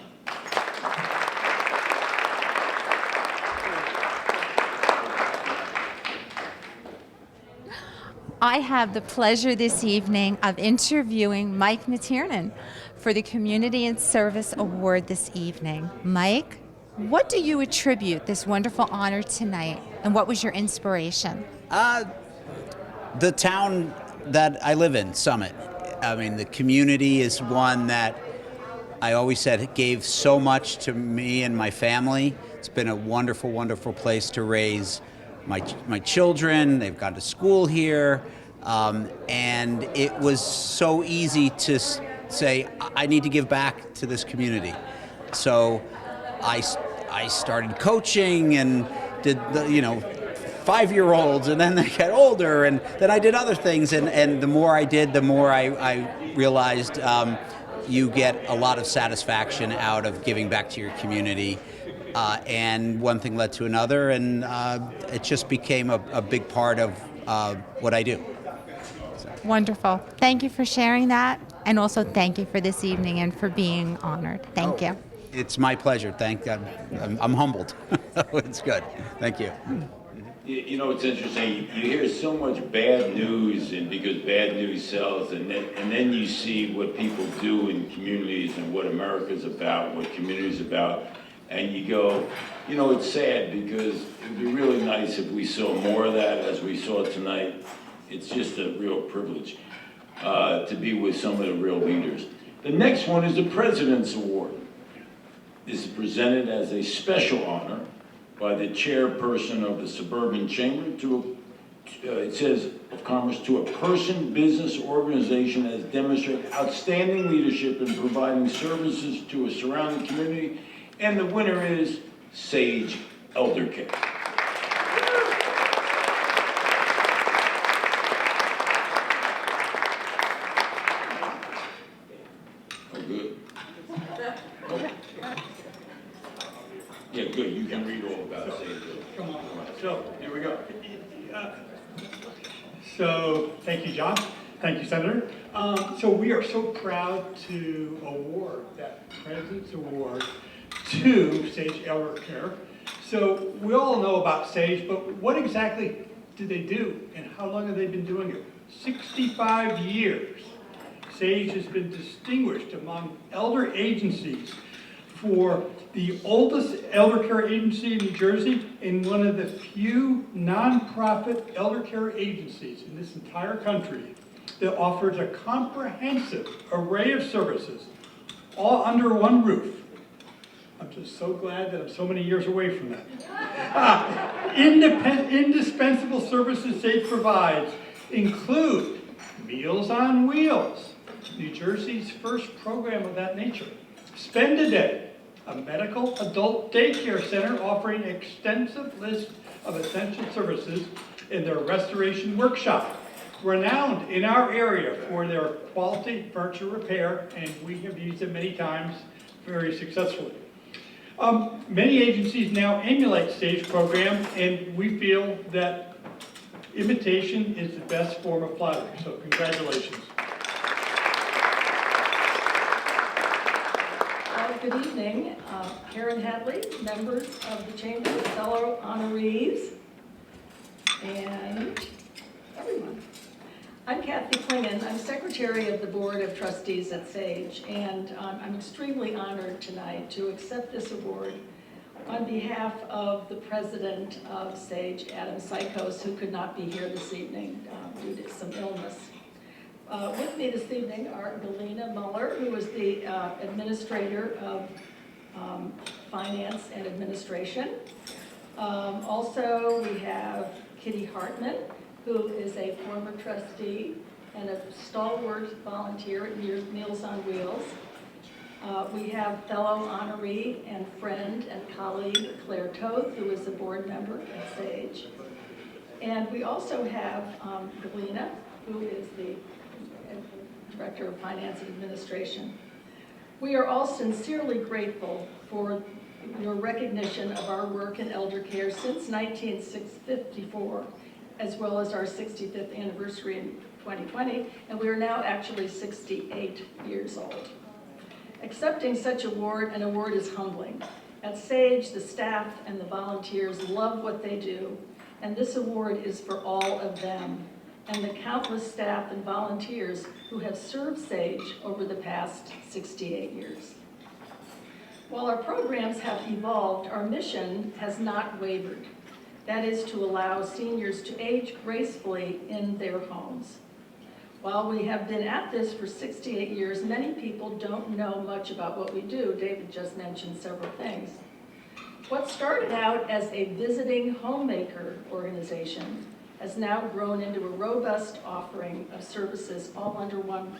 I have the pleasure this evening of interviewing Mike Mctiernan for the Community and Service Award this evening. Mike, what do you attribute this wonderful honor tonight, and what was your inspiration? The town that I live in, Summit. I mean, the community is one that I always said gave so much to me and my family. It's been a wonderful, wonderful place to raise my children. They've gone to school here, and it was so easy to say, I need to give back to this community. So I started coaching and did 5-year-olds, and then they get older, and then I did other things, and the more I did, the more I realized you get a lot of satisfaction out of giving back to your community. And one thing led to another, and it just became a big part of what I do. So. Wonderful. Thank you for sharing that, and also thank you for this evening and for being honored. Thank you. It's my pleasure. Thank God. I'm humbled. It's good. Thank you. It's interesting. You hear so much bad news, and because bad news sells, and then you see what people do in communities and what America's about, what community's about. And you go, it's sad because it would be really nice if we saw more of that as we saw tonight. It's just a real privilege to be with some of the real leaders. The next one is the President's Award. This is presented as a special honor by the chairperson of the Suburban Chamber it says, of Commerce, to a person, business, organization that has demonstrated outstanding leadership in providing services to a surrounding community. And the winner is Sage Elderkin. Oh, good. Oh. Yeah, good, you can read all about Sage. Come on, so, here we go. So, thank you, John. Thank you, Senator. So we are so proud to award that President's Award to Sage Elder Care. So we all know about Sage, but what exactly do they do and how long have they been doing it? 65 years. Sage has been distinguished among elder agencies for the oldest elder care agency in New Jersey and one of the few nonprofit elder care agencies in this entire country that offers a comprehensive array of services all under one roof. I'm just so glad that I'm so many years away from that. Indispensable services Sage provides include Meals on Wheels, New Jersey's first program of that nature. Spend a Day, a medical adult daycare center offering an extensive list of essential services in their restoration workshop. Renowned in our area for their quality furniture repair, and we have used it many times very successfully. Many agencies now emulate Sage program, and we feel that imitation is the best form of flattery, so congratulations. Good evening, Karen Hadley, members of the Chamber, fellow honorees, and everyone. I'm Kathy Klingen. I'm Secretary of the Board of Trustees at Sage, and I'm extremely honored tonight to accept this award on behalf of the President of Sage, Adam Sykos, who could not be here this evening due to some illness. With me this evening are Galena Muller, who is the Administrator of Finance and Administration. Also, we have Kitty Hartman, who is a former trustee and a stalwart volunteer at Meals on Wheels. We have fellow honoree and friend and colleague Claire Toth, who is a board member at Sage. And we also have Galena, who is the Director of Finance and Administration. We are all sincerely grateful for your recognition of our work in elder care since 1954, as well as our 65th anniversary in 2020, and we are now actually 68 years old. Accepting such an award is humbling. At Sage, the staff and the volunteers love what they do, and this award is for all of them and the countless staff and volunteers who have served Sage over the past 68 years. While our programs have evolved, our mission has not wavered. That is to allow seniors to age gracefully in their homes. While we have been at this for 68 years, many people don't know much about what we do. David just mentioned several things. What started out as a visiting homemaker organization has now grown into a robust offering of services all under one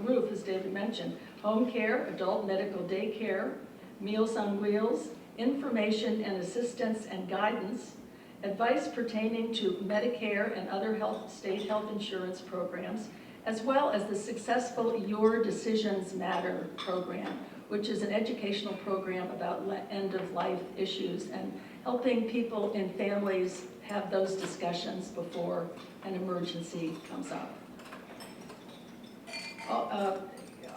roof, as David mentioned. Home care, adult medical daycare, Meals on Wheels, information and assistance and guidance, advice pertaining to Medicare and other state health insurance programs, as well as the successful Your Decisions Matter program, which is an educational program about end-of-life issues and helping people in families have those discussions before an emergency comes up.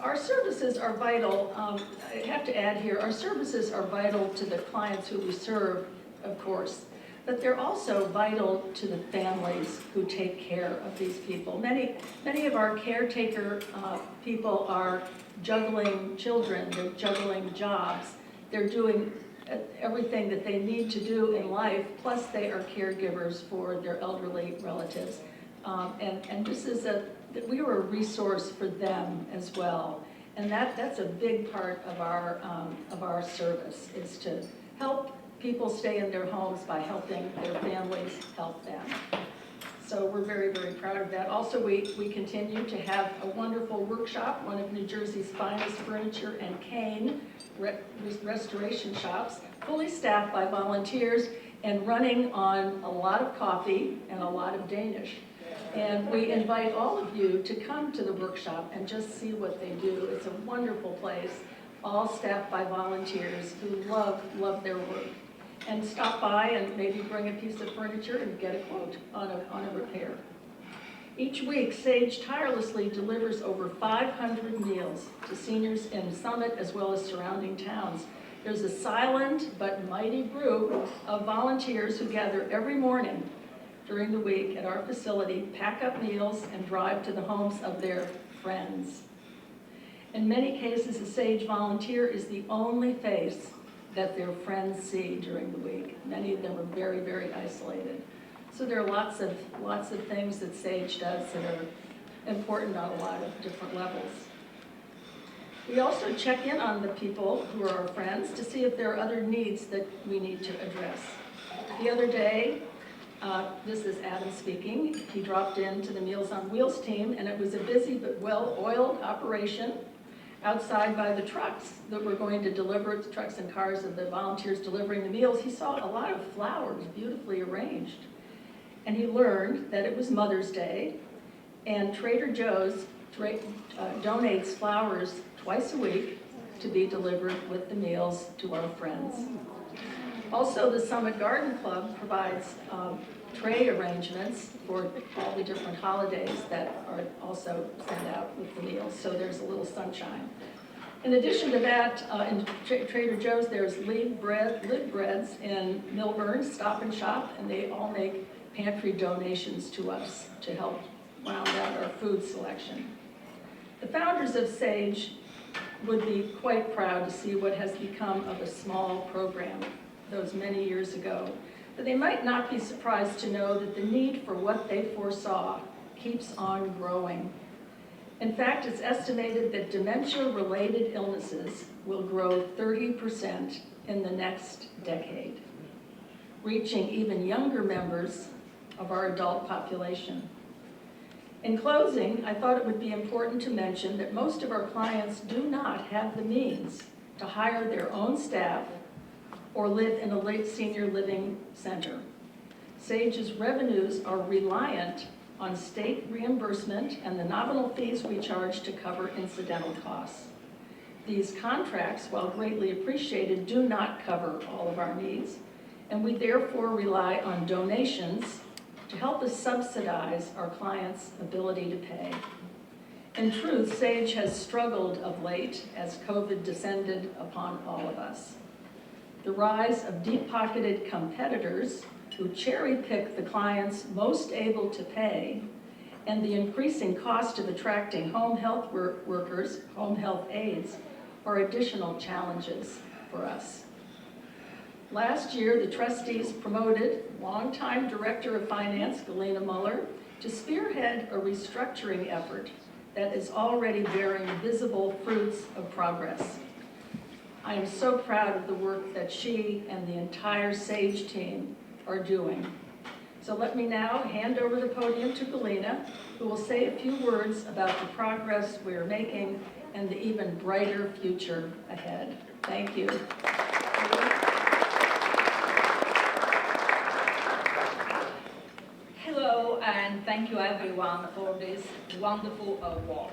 Our services are vital. I have to add here, our services are vital to the clients who we serve, of course, but they're also vital to the families who take care of these people. Many of our caretaker people are juggling children, they're juggling jobs, they're doing everything that they need to do in life, plus they are caregivers for their elderly relatives. And this is we are a resource for them as well. And that's a big part of our service, is to help people stay in their homes by helping their families help them. So we're very, very proud of that. Also, we continue to have a wonderful workshop, one of New Jersey's finest furniture and cane restoration shops, fully staffed by volunteers and running on a lot of coffee and a lot of Danish. And we invite all of you to come to the workshop and just see what they do. It's a wonderful place. all staffed by volunteers who love their work. And stop by and maybe bring a piece of furniture and get a quote on a repair. Each week, Sage tirelessly delivers over 500 meals to seniors in Summit as well as surrounding towns. There's a silent but mighty group of volunteers who gather every morning during the week at our facility, pack up meals, and drive to the homes of their friends. In many cases, a Sage volunteer is the only face that their friends see during the week. Many of them are very, very isolated. So there are lots of things that Sage does that are important on a lot of different levels. We also check in on the people who are our friends to see if there are other needs that we need to address. The other day, this is Adam speaking, he dropped into the Meals on Wheels team, and it was a busy but well-oiled operation outside by the trucks that were going to deliver, the trucks and cars of the volunteers delivering the meals. He saw a lot of flowers beautifully arranged. And he learned that it was Mother's Day, and Trader Joe's donates flowers twice a week to be delivered with the meals to our friends. Also, the Summit Garden Club provides tray arrangements for all the different holidays that are also sent out with the meals, so there's a little sunshine. In addition to that, in Trader Joe's, there's Live Breads in Millburn, Stop and Shop, and they all make pantry donations to us to help round out our food selection. The founders of Sage would be quite proud to see what has become of a small program those many years ago, but they might not be surprised to know that the need for what they foresaw keeps on growing. In fact, it's estimated that dementia-related illnesses will grow 30% in the next decade, reaching even younger members of our adult population. In closing, I thought it would be important to mention that most of our clients do not have the means to hire their own staff or live in a late senior living center. Sage's revenues are reliant on state reimbursement and the nominal fees we charge to cover incidental costs. These contracts, while greatly appreciated, do not cover all of our needs, and we therefore rely on donations to help us subsidize our clients' ability to pay. In truth, Sage has struggled of late as COVID descended upon all of us. The rise of deep-pocketed competitors who cherry-pick the clients most able to pay, and the increasing cost of attracting home health workers, home health aides, are additional challenges for us. Last year, the trustees promoted longtime Director of Finance, Galena Muller, to spearhead a restructuring effort that is already bearing visible fruits of progress. I am so proud of the work that she and the entire Sage team are doing. So let me now hand over the podium to Galena, who will say a few words about the progress we're making and the even brighter future ahead. Thank you. Hello, and thank you everyone for this wonderful award.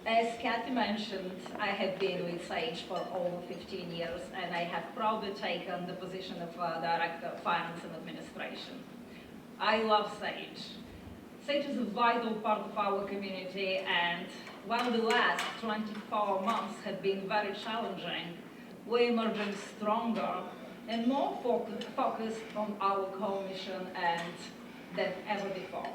As Kathy mentioned, I have been with Sage for over 15 years, and I have proudly taken the position of Director of Finance and Administration. I love Sage. Sage is a vital part of our community, and while the last 24 months have been very challenging, we're emerging stronger and more focused on our core mission than ever before.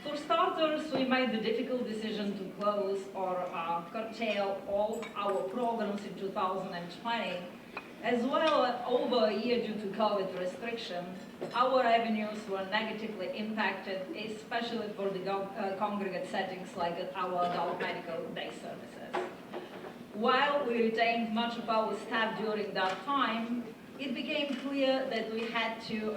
For starters, we made the difficult decision to close or curtail all our programs in 2020, as well as over a year due to COVID restriction. Our revenues were negatively impacted, especially for the congregate settings like our adult medical day services. While we retained much of our staff during that time, it became clear that we had to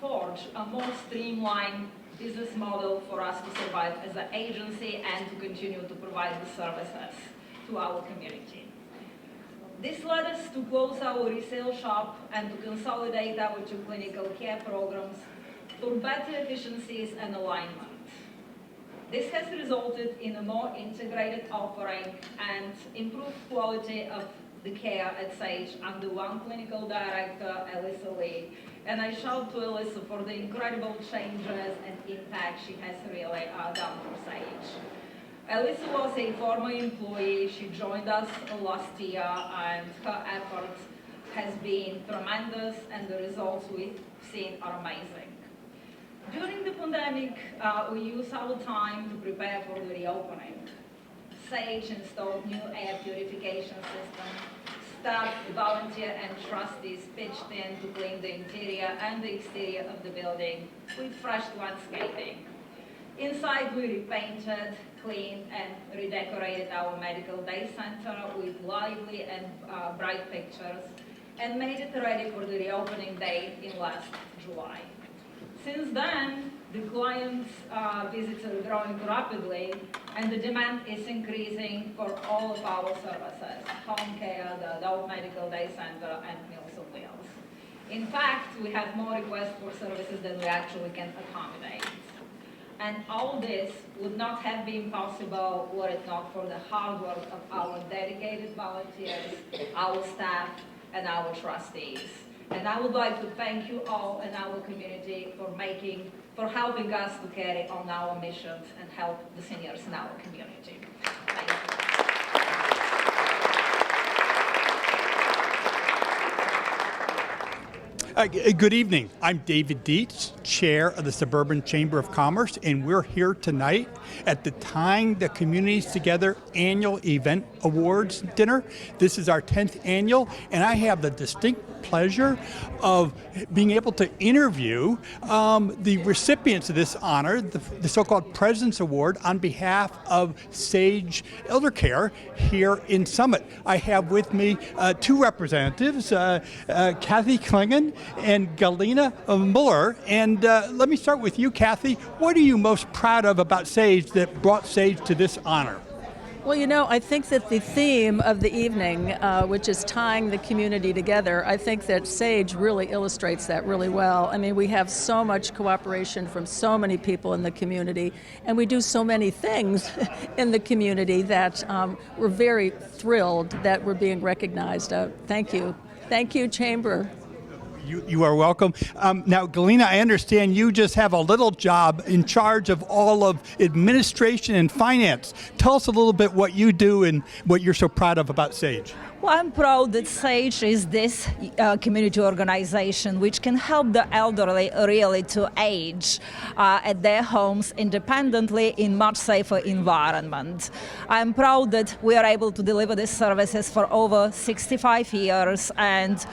forge a more streamlined business model for us to survive as an agency and to continue to provide the services to our community. This led us to close our resale shop and to consolidate our two clinical care programs for better efficiencies and alignment. This has resulted in a more integrated offering and improved quality of the care at Sage under one clinical director, Alyssa Lee. And I shout to Alyssa for the incredible changes and impact she has really done for Sage. Alyssa was a former employee. She joined us last year, and her effort has been tremendous, and the results we've seen are amazing. During the pandemic, we used our time to prepare for the reopening. Sage installed new air purification system. Staff, volunteer, and trustees pitched in to clean the interior and the exterior of the building with fresh landscaping. Inside, we repainted, cleaned, and redecorated our medical day center with lively and bright pictures, and made it ready for the reopening date in last July. Since then, the clients' visits are growing rapidly, and the demand is increasing for all of our services: home care, the adult medical day center, and Meals on Wheels. In fact, we have more requests for services than we actually can accommodate. And all this would not have been possible were it not for the hard work of our dedicated volunteers, our staff, and our trustees. And I would like to thank you all in our community for helping us to carry on our missions and help the seniors in our community. Thank you. Good evening. I'm David Dietz, Chair of the Suburban Chamber of Commerce, and we're here tonight at the Tying the Communities Together Annual Event Awards Dinner. This is our 10th annual, and I have the distinct pleasure of being able to interview the recipients of this honor, the so-called President's Award, on behalf of Sage Elder Care here in Summit. I have with me two representatives, Kathy Klingon and Galina Muller. And let me start with you, Kathy. What are you most proud of about Sage that brought Sage to this honor? Well, you know, I think that the theme of the evening, which is tying the community together, I think that Sage really illustrates that really well. I mean, we have so much cooperation from so many people in the community, and we do so many things in the community that we're very thrilled that we're being recognized. Thank you. Thank you, Chamber. You are welcome. Now, Galina, I understand you just have a little job in charge of all of administration and finance. Tell us a little bit what you do and what you're so proud of about Sage. Well, I'm proud that Sage is this community organization which can help the elderly really to age at their homes independently in much safer environment. I'm proud that we are able to deliver these services for over 65 years, and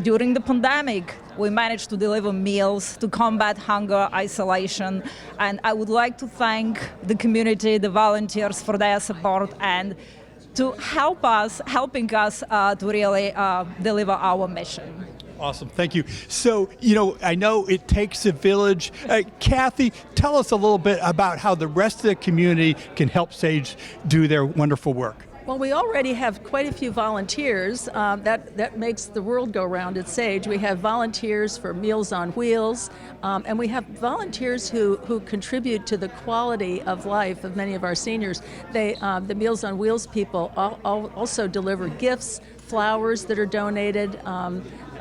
during the pandemic, we managed to deliver meals to combat hunger, isolation, and I would like to thank the community, the volunteers for their support and to helping us to really deliver our mission. Awesome, thank you. So, you know, I know it takes a village. Kathy, tell us a little bit about how the rest of the community can help Sage do their wonderful work. Well, we already have quite a few volunteers. That makes the world go round at Sage. We have volunteers for Meals on Wheels, and we have volunteers who contribute to the quality of life of many of our seniors. The Meals on Wheels people also deliver gifts, flowers that are donated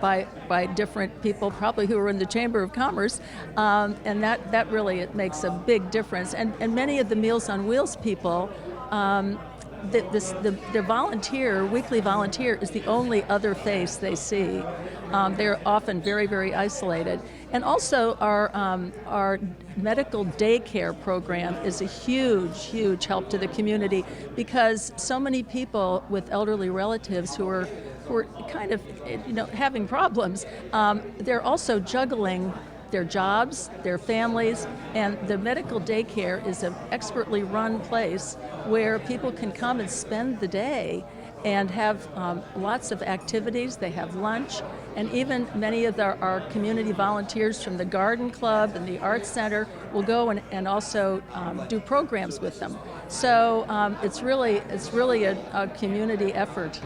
by different people, probably who are in the Chamber of Commerce, and that really it makes a big difference. And many of the Meals on Wheels people, the weekly volunteer is the only other face they see. They're often very, very isolated. And also our medical daycare program is a huge, huge help to the community because so many people with elderly relatives who are kind of, having problems, they're also juggling their jobs, their families, and the medical daycare is an expertly run place where people can come and spend the day and have lots of activities. They have lunch, and even many of our community volunteers from the Garden Club and the Arts Center will go and also do programs with them. So it's really a community effort.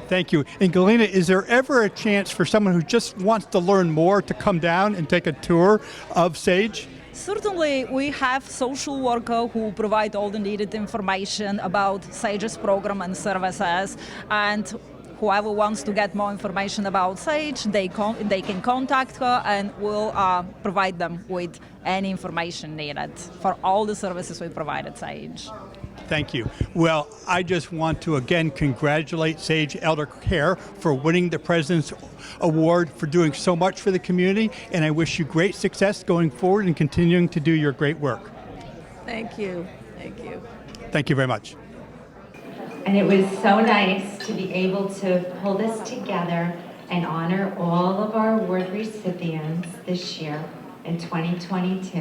Thank you. And Galina, is there ever a chance for someone who just wants to learn more to come down and take a tour of Sage? Certainly, we have social worker who provide all the needed information about SAGE's program and services, and whoever wants to get more information about SAGE, they can contact her, and we'll provide them with any information needed for all the services we provide at SAGE. Thank you. Well, I just want to again congratulate Sage Elder Care for winning the President's Award for doing so much for the community, and I wish you great success going forward and continuing to do your great work. Thank you. Thank you. Thank you very much. And it was so nice to be able to pull this together and honor all of our award recipients this year in 2022.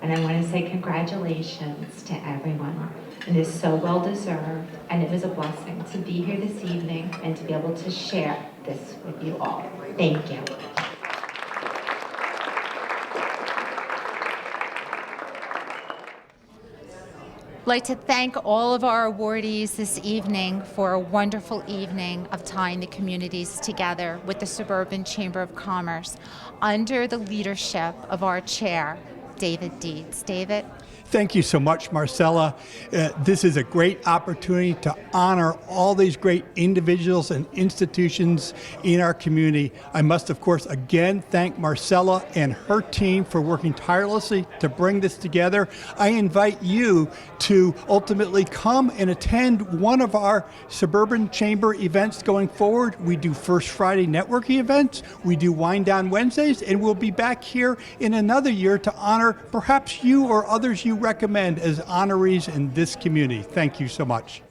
And I want to say congratulations to everyone. It is so well deserved, and it was a blessing to be here this evening and to be able to share this with you all. Thank you. I'd like to thank all of our awardees this evening for a wonderful evening of tying the communities together with the Suburban Chamber of Commerce under the leadership of our chair, David Dietz. David? Thank you so much, Marcella. This is a great opportunity to honor all these great individuals and institutions in our community. I must, of course, again thank Marcella and her team for working tirelessly to bring this together. I invite you to ultimately come and attend one of our Suburban Chamber events going forward. We do First Friday networking events, we do Wind Down Wednesdays, and we'll be back here in another year to honor perhaps you or others you recommend as honorees in this community. Thank you so much.